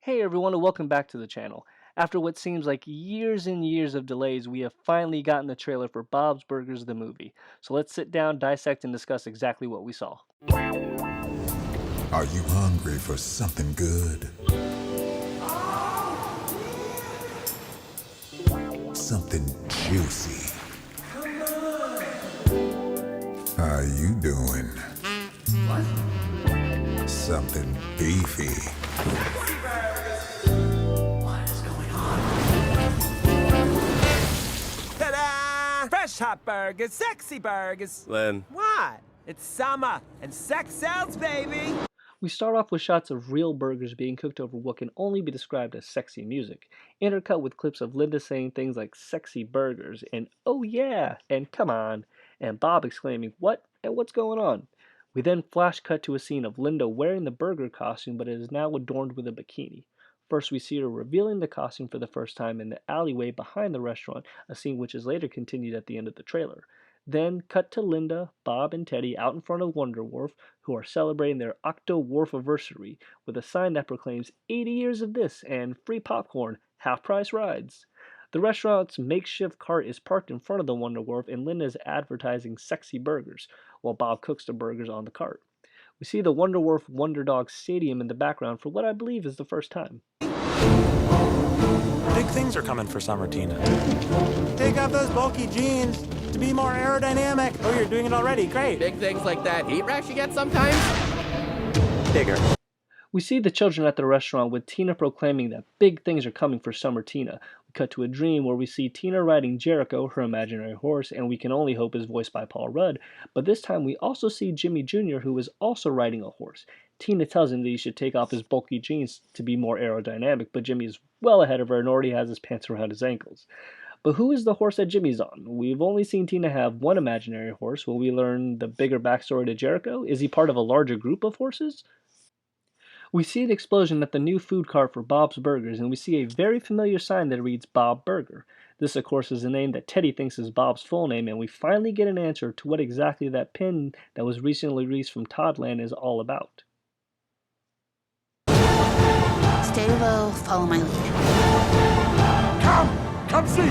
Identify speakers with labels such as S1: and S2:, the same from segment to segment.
S1: Hey everyone, and welcome back to the channel. After what seems like years and years of delays, we have finally gotten the trailer for Bob's Burgers the movie. So let's sit down, dissect, and discuss exactly what we saw.
S2: Are you hungry for something good? Something juicy? How you doing? What? Something beefy?
S3: What is going on? Ta-da! Fresh hot burgers, sexy burgers.
S4: Len.
S3: What? It's summer, and sex sells, baby!
S1: We start off with shots of real burgers being cooked over what can only be described as sexy music, intercut with clips of Linda saying things like sexy burgers and oh yeah and come on, and Bob exclaiming what and what's going on. We then flash cut to a scene of Linda wearing the burger costume but it is now adorned with a bikini. First we see her revealing the costume for the first time in the alleyway behind the restaurant, a scene which is later continued at the end of the trailer. Then cut to Linda, Bob, and Teddy out in front of Wonder Wharf, who are celebrating their Octo Wharfiversary with a sign that proclaims 80 years of this and free popcorn, half price rides. The restaurant's makeshift cart is parked in front of the Wonder Wharf, and Linda is advertising sexy burgers while Bob cooks the burgers on the cart. We see the Wonder Wharf Wonder Dog Stadium in the background for what I believe is the first time.
S5: Big things are coming for summer, Tina. Take off those bulky jeans to be more aerodynamic. Oh, you're doing it already. Great.
S4: Big things like that heat rash you get sometimes?
S5: Bigger.
S1: We see the children at the restaurant with Tina proclaiming that big things are coming for summer Tina. We cut to a dream where we see Tina riding Jericho, her imaginary horse, and we can only hope is voiced by Paul Rudd. But this time we also see Jimmy Jr., who is also riding a horse. Tina tells him that he should take off his bulky jeans to be more aerodynamic, but Jimmy is well ahead of her and already has his pants around his ankles. But who is the horse that Jimmy's on? We've only seen Tina have one imaginary horse. Will we learn the bigger backstory to Jericho? Is he part of a larger group of horses? We see an explosion at the new food cart for Bob's Burgers, and we see a very familiar sign that reads Bob Burger. This, of course, is a name that Teddy thinks is Bob's full name, and we finally get an answer to what exactly that pin that was recently released from Toddland is all about.
S6: Stay low, follow my lead.
S3: Come see!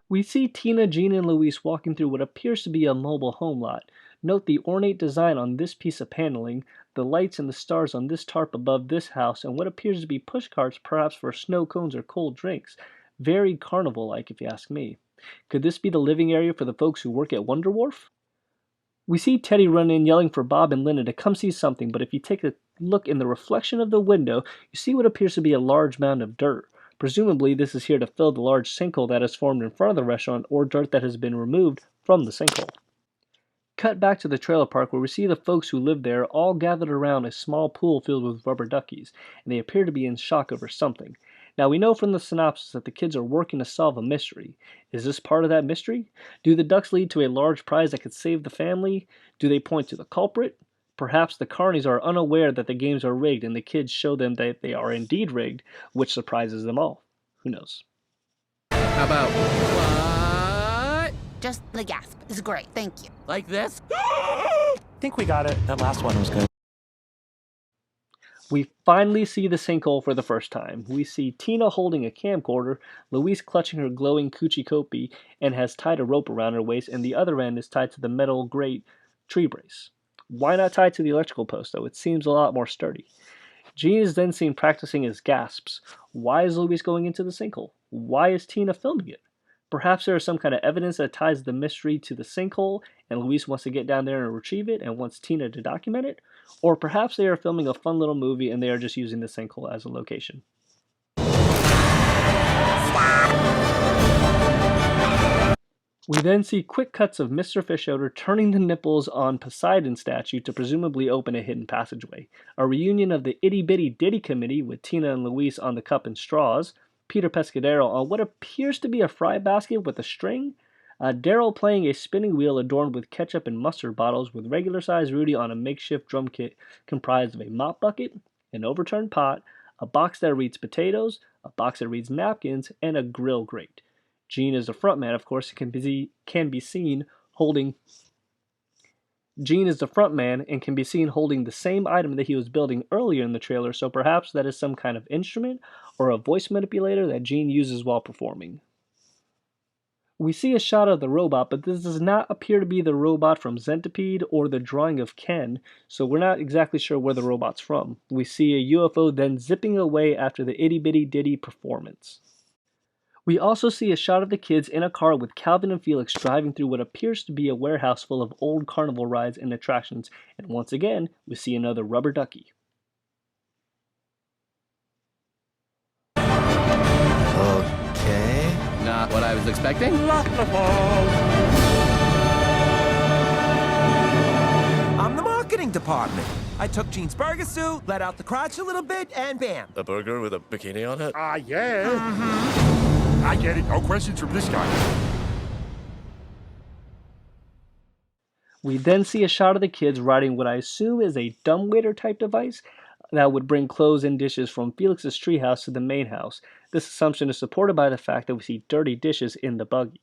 S1: We see Tina, Jean, and Luis walking through what appears to be a mobile home lot. Note the ornate design on this piece of paneling, the lights and the stars on this tarp above this house, and what appears to be push carts perhaps for snow cones or cold drinks. Very carnival-like if you ask me. Could this be the living area for the folks who work at Wonder Wharf? We see Teddy run in yelling for Bob and Linda to come see something, but if you take a look in the reflection of the window, you see what appears to be a large mound of dirt. Presumably, this is here to fill the large sinkhole that has formed in front of the restaurant or dirt that has been removed from the sinkhole. Cut back to the trailer park where we see the folks who live there all gathered around a small pool filled with rubber duckies, and they appear to be in shock over something. Now we know from the synopsis that the kids are working to solve a mystery. Is this part of that mystery? Do the ducks lead to a large prize that could save the family? Do they point to the culprit? Perhaps the carnies are unaware that the games are rigged and the kids show them that they are indeed rigged, which surprises them all. Who knows?
S4: How about what?
S6: Just the gasp is great, thank you.
S4: Like this?
S5: I think we got it. That last one was good.
S1: We finally see the sinkhole for the first time. We see Tina holding a camcorder, Louise clutching her glowing coochie copie and has tied a rope around her waist, and the other end is tied to the metal grate tree brace. Why not tie it to the electrical post, though? It seems a lot more sturdy. Gene is then seen practicing his gasps. Why is Louise going into the sinkhole? Why is Tina filming it? Perhaps there is some kind of evidence that ties the mystery to the sinkhole, and Louise wants to get down there and retrieve it and wants Tina to document it? Or perhaps they are filming a fun little movie and they are just using the sinkhole as a location. We then see quick cuts of Mr. Fischoeder turning the nipples on Poseidon's statue to presumably open a hidden passageway. A reunion of the Itty Bitty Ditty Committee with Tina and Luis on the cup and straws, Peter Pescadero on what appears to be a fry basket with a string, Daryl playing a spinning wheel adorned with ketchup and mustard bottles, with regular-sized Rudy on a makeshift drum kit comprised of a mop bucket, an overturned pot, a box that reads potatoes, a box that reads napkins, and a grill grate. Gene is the front man, of course, can be seen holding Gene is the front man and can be seen holding the same item that he was building earlier in the trailer, so perhaps that is some kind of instrument or a voice manipulator that Gene uses while performing. We see a shot of the robot, but this does not appear to be the robot from Centipede or the drawing of Ken, so we're not exactly sure where the robot's from. We see a UFO then zipping away after the itty bitty ditty performance. We also see a shot of the kids in a car with Calvin and Felix driving through what appears to be a warehouse full of old carnival rides and attractions, and once again, we see another rubber ducky.
S5: Okay.
S4: Not what I was expecting.
S3: I'm the marketing department. I took Gene's burger suit, let out the crotch a little bit, and bam.
S7: A burger with a bikini on it?
S8: Yeah. I get it. No questions from this guy.
S1: We then see a shot of the kids riding what I assume is a dumbwaiter type device that would bring clothes and dishes from Felix's treehouse to the main house. This assumption is supported by the fact that we see dirty dishes in the buggy.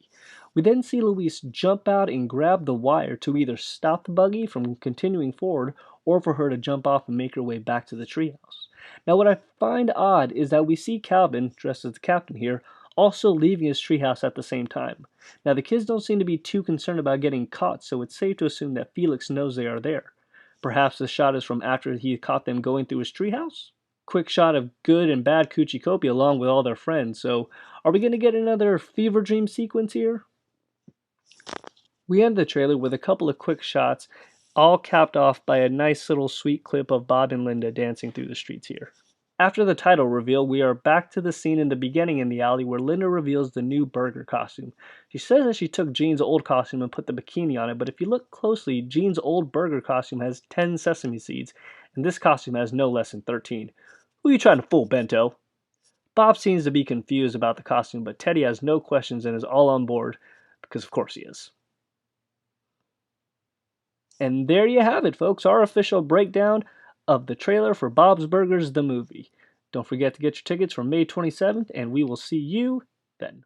S1: We then see Luis jump out and grab the wire to either stop the buggy from continuing forward or for her to jump off and make her way back to the treehouse. Now what I find odd is that we see Calvin, dressed as the captain here, also leaving his treehouse at the same time. Now the kids don't seem to be too concerned about getting caught, so it's safe to assume that Felix knows they are there. Perhaps the shot is from after he caught them going through his treehouse? Quick shot of good and bad Coochie Copia along with all their friends, so are we going to get another fever dream sequence here? We end the trailer with a couple of quick shots, all capped off by a nice little sweet clip of Bob and Linda dancing through the streets here. After the title reveal, we are back to the scene in the beginning in the alley where Linda reveals the new burger costume. She says that she took Gene's old costume and put the bikini on it, but if you look closely, Gene's old burger costume has 10 sesame seeds, and this costume has no less than 13. Who are you trying to fool, Bento? Bob seems to be confused about the costume, but Teddy has no questions and is all on board, because of course he is. And there you have it, folks, our official breakdown of the trailer for Bob's Burgers, the movie. Don't forget to get your tickets for May 27th, and we will see you then.